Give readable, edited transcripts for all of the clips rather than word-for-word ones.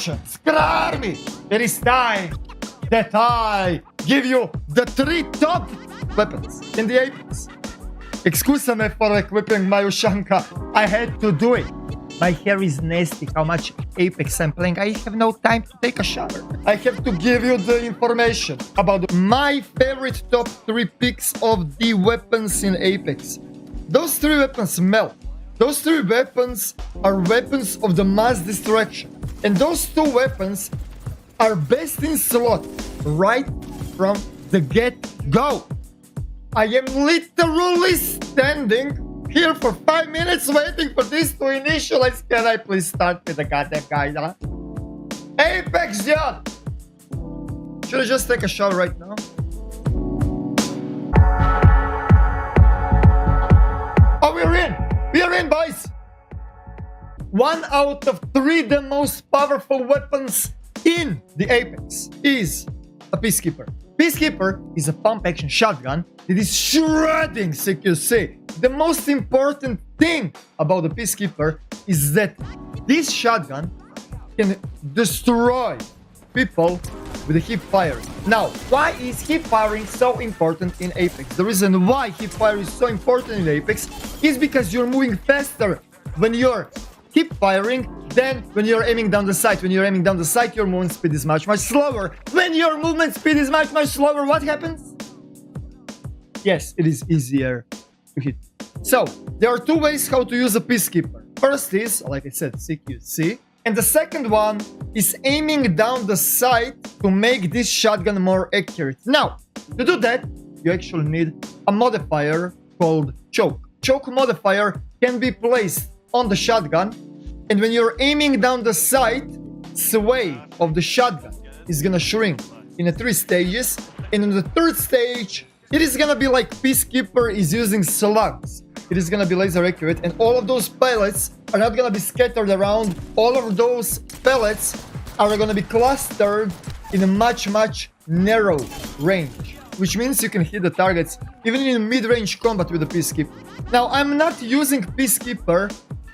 Russians, army, it is time that I give you the 3 top weapons in the Apex. Excuse me for equipping my Ushanka. I had to do it. My hair is nasty. How much Apex I'm playing? I have no time to take a shower. I have to give you the information about my favorite top 3 picks of the weapons in Apex. Those 3 weapons melt. Those 3 weapons are weapons of the mass destruction. And those 2 weapons are best in slot right from the get-go. I am literally standing here for 5 minutes waiting for this to initialize. Can I please start with the goddamn guy, huh? Apex, yeah! Should I just take a shower right now? Oh, we're in! We're in, boys! 1 out of 3 the most powerful weapons in the Apex is a Peacekeeper. Peacekeeper is a pump-action shotgun that is shredding CQC. The most important thing about the Peacekeeper is that this shotgun can destroy people with a hip firing. Now, why is hip firing so important in Apex? The reason why hip fire is so important in Apex is because you're moving faster when you're hip firing than when you're aiming down the sight. When you're aiming down the sight, your movement speed is much slower. When your movement speed is much slower, what happens? Yes, it is easier to hit. So, there are 2 ways how to use a Peacekeeper. First is, like I said, CQC. And the second one is aiming down the sight to make this shotgun more accurate. Now, to do that, you actually need a modifier called Choke. Choke modifier can be placed on the shotgun, and when you're aiming down the sight, sway of the shotgun is gonna shrink in 3 stages, and in the 3rd stage, it is gonna be like Peacekeeper is using slugs. It is gonna be laser accurate, and all of those pellets are not gonna be scattered around. All of those pellets are gonna be clustered in a much narrow range, which means you can hit the targets even in mid-range combat with the Peacekeeper. Now, I'm not using Peacekeeper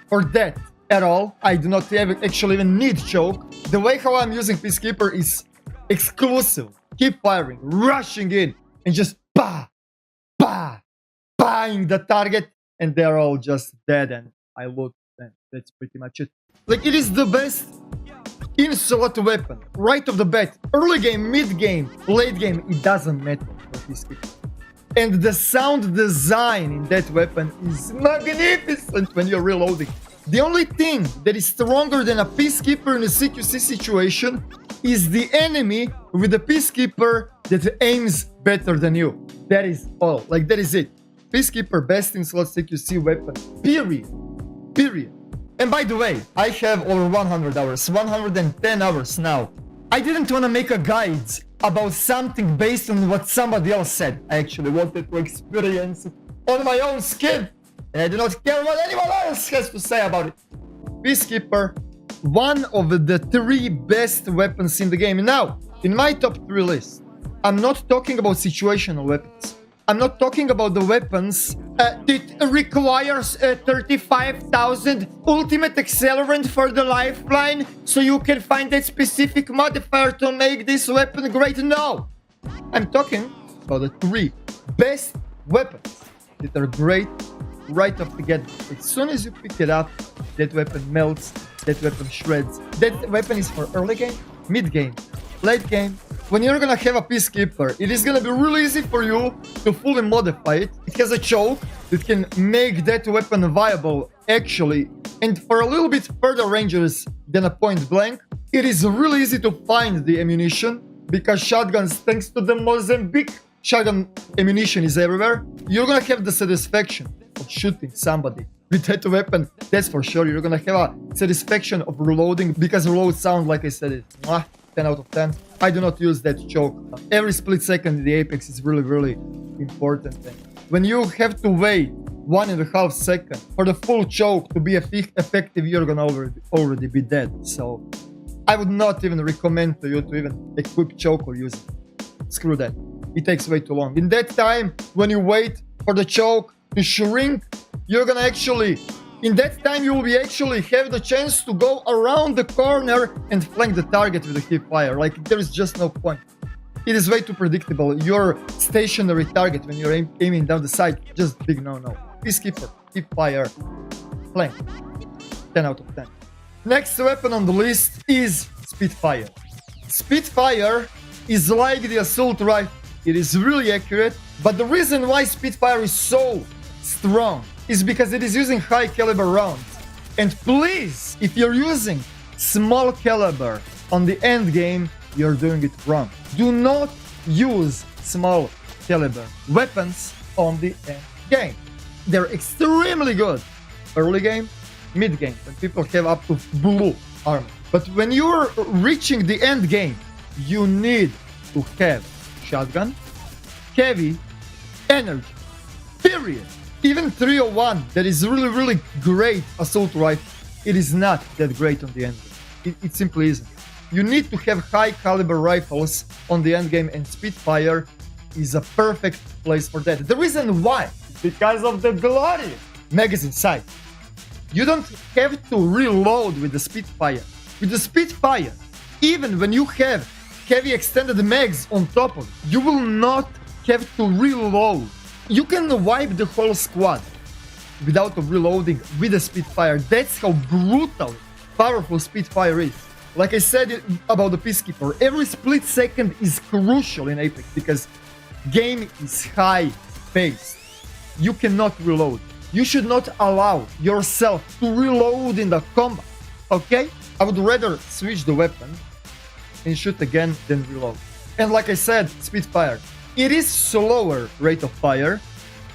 for that at all. I do not actually even need Choke. The way how I'm using Peacekeeper is exclusive. Keep firing, rushing in, and just buying the target, and they're all just dead, and I loot them. That's pretty much it. Like, it is the best in-slot weapon right off the bat. Early game, mid game, late game, it doesn't matter for Peacekeeper. And the sound design in that weapon is magnificent when you're reloading. The only thing that is stronger than a Peacekeeper in a CQC situation is the enemy with a Peacekeeper that aims better than you. That is all. Like, that is it. Peacekeeper, best in slot CQC weapon. Period. And by the way, I have over 100 hours, 110 hours now. I didn't want to make a guide about something based on what somebody else said. I actually wanted to experience it on my own skin. And I do not care what anyone else has to say about it. Peacekeeper, one of the 3 best weapons in the game. Now, in my top 3 list, I'm not talking about situational weapons. I'm not talking about the weapons that requires 35,000 ultimate accelerant for the lifeline, so you can find that specific modifier to make this weapon great. No! I'm talking about the 3 best weapons that are great right off the get-go. As soon as you pick it up, that weapon melts, that weapon shreds. That weapon is for early game, mid game, late game. When you're gonna have a Peacekeeper, it is gonna be really easy for you to fully modify it. It has a choke that can make that weapon viable, actually. And for a little bit further ranges than a point blank, it is really easy to find the ammunition, because shotguns, thanks to the Mozambique, shotgun ammunition is everywhere. You're gonna have the satisfaction of shooting somebody with that weapon. That's for sure. You're gonna have a satisfaction of reloading, because reload sound, like I said, is 10 out of 10. I do not use that choke. Every split second in the Apex is really important. And when you have to wait 1.5 seconds for the full choke to be effective, you're gonna already be dead. So I would not even recommend to you to even equip choke or use it. Screw that. It takes way too long. In that time, when you wait for the choke to shrink, you're gonna actually In that time, you will be actually have the chance to go around the corner and flank the target with a hip fire. Like, there is just no point. It is way too predictable. Your stationary target when you're aiming down the sight, just big no-no. Peacekeeper, hip fire, flank. 10 out of 10. Next weapon on the list is Spitfire. Spitfire is like the assault rifle. It is really accurate, but the reason why Spitfire is so strong is because it is using high caliber rounds. And please, if you're using small caliber on the end game, you're doing it wrong. Do not use small caliber weapons on the end game. They're extremely good early game, mid game, when people have up to blue armor. But when you're reaching the end game, you need to have shotgun, heavy, energy, period. Even 301, that is really great assault rifle, it is not that great on the end game. It simply isn't. You need to have high caliber rifles on the end game, and Spitfire is a perfect place for that. The reason why is because of the glorious magazine size. You don't have to reload with the Spitfire. With the Spitfire, even when you have heavy extended mags on top of it, you will not have to reload. You can wipe the whole squad without reloading with a Spitfire. That's how brutal, powerful Spitfire is. Like I said about the Peacekeeper, every split second is crucial in Apex because game is high-paced. You cannot reload. You should not allow yourself to reload in the combat, okay? I would rather switch the weapon and shoot again than reload. And like I said, Spitfire, it is slower rate of fire.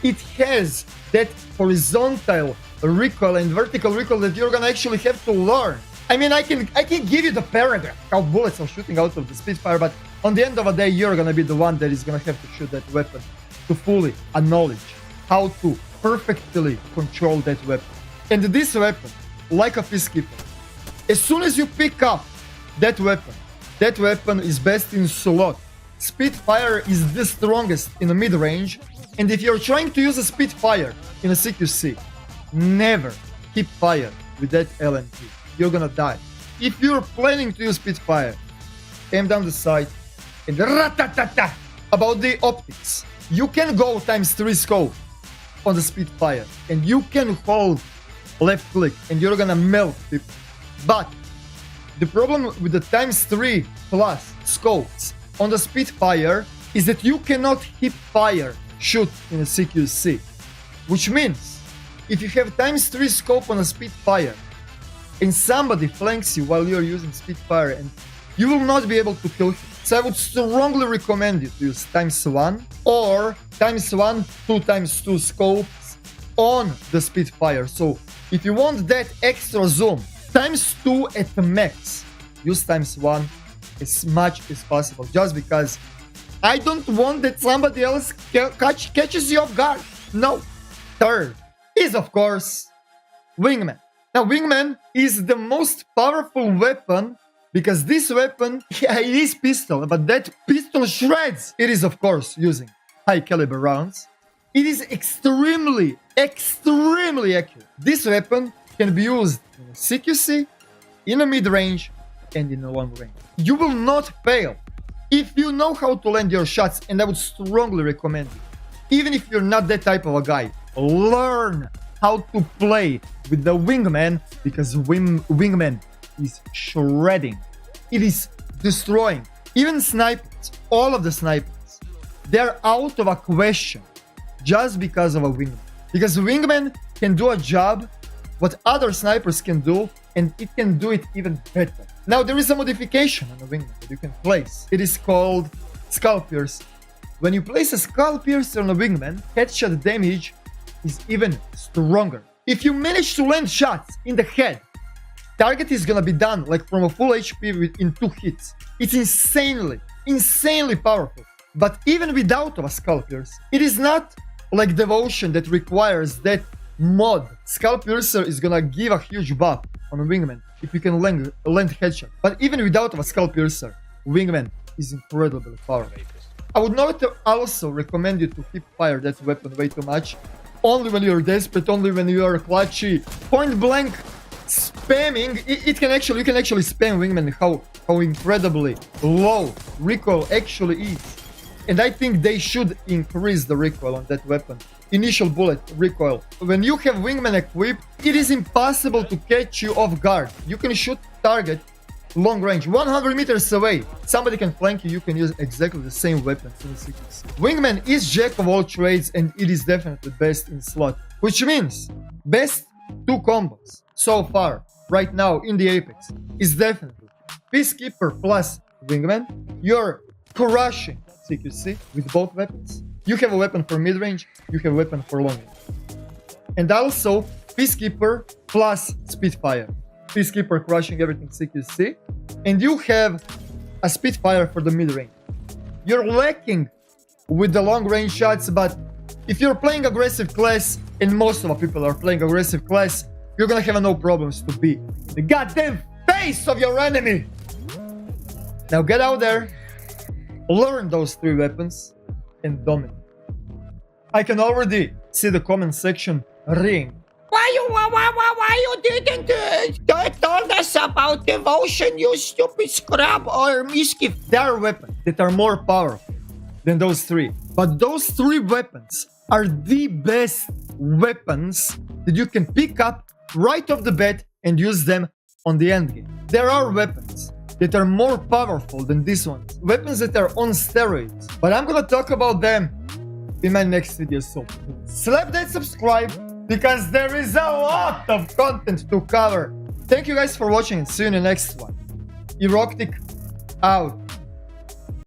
It has that horizontal recoil and vertical recoil that you're gonna actually have to learn. I mean, I can give you the paragraph how bullets are shooting out of the Spitfire, but on the end of the day, you're gonna be the one that is gonna have to shoot that weapon to fully acknowledge how to perfectly control that weapon. And this weapon, like a Peacekeeper, as soon as you pick up that weapon is best in slot. Spitfire is the strongest in the mid-range, and if you're trying to use a Spitfire in a CQC, never keep fire with that LMG. You're gonna die. If you're planning to use Spitfire, aim down the sight and ratatata. About the optics, you can go ×3 scope on the Spitfire, and you can hold left click and you're gonna melt people. But the problem with the ×3 plus scopes on the Spitfire is that you cannot hip fire shoot in a CQC, which means if you have ×3 scope on a Spitfire and somebody flanks you while you're using Spitfire, and you will not be able to kill him. So I would strongly recommend you to use ×1 or ×1, 2×2 scopes on the Spitfire. So if you want that extra zoom, ×2 at the max, use ×1 as much as possible, just because I don't want that somebody else catches you off guard. No. Third is, of course, Wingman. Now, Wingman is the most powerful weapon because this weapon, yeah, it is pistol, but that pistol shreds. It is, of course, using high caliber rounds. It is extremely accurate. This weapon can be used in a CQC, in a mid-range, and in a long range. You will not fail if you know how to land your shots, and I would strongly recommend it. Even if you're not that type of a guy, learn how to play with the Wingman, because Wingman is shredding. It is destroying. Even snipers, all of the snipers, they're out of a question just because of a Wingman. Because Wingman can do a job what other snipers can do, and it can do it even better. Now, there is a modification on the Wingman that you can place. It is called Skull Piercer. When you place a Skull Piercer on a Wingman, headshot damage is even stronger. If you manage to land shots in the head, target is gonna be done like from a full HP in 2 hits. It's insanely powerful. But even without a Skull Piercer, it is not like Devotion that requires that mod. Skull Piercer is gonna give a huge buff on a Wingman if you can land headshot. But even without a Skull Piercer, Wingman is incredibly powerful. I would not also recommend you to hip fire that weapon way too much, only when you're desperate, only when you are clutchy. Point blank spamming, you can actually spam Wingman how incredibly low recoil actually is. And I think they should increase the recoil on that weapon. Initial bullet recoil. When you have Wingman equipped, it is impossible to catch you off guard. You can shoot target long range, 100 meters away. Somebody can flank you, you can use exactly the same weapon. Wingman is jack of all trades and it is definitely best in slot. Which means best two combos so far, right now in the Apex, is definitely Peacekeeper plus Wingman. You're crushing CQC with both weapons. You have a weapon for mid-range, you have a weapon for long range. And also, Peacekeeper plus Spitfire. Peacekeeper crushing everything CQC. And you have a Spitfire for the mid-range. You're lacking with the long-range shots, but if you're playing aggressive class, and most of the people are playing aggressive class, you're gonna have no problems to beat the goddamn face of your enemy. Now get out there, learn those three weapons, and dominate. I can already see the comment section ring. Why you didn't told us about devotion, you stupid scrub or mischief? There are weapons that are more powerful than those three, but those three weapons are the best weapons that you can pick up right off the bat and use them on the end game. There are weapons that are more powerful than these ones, weapons that are on steroids, but I'm gonna talk about them in my next video. So slap that subscribe because there is a lot of content to cover. Thank you guys for watching and see you in the next one. Eroktic out.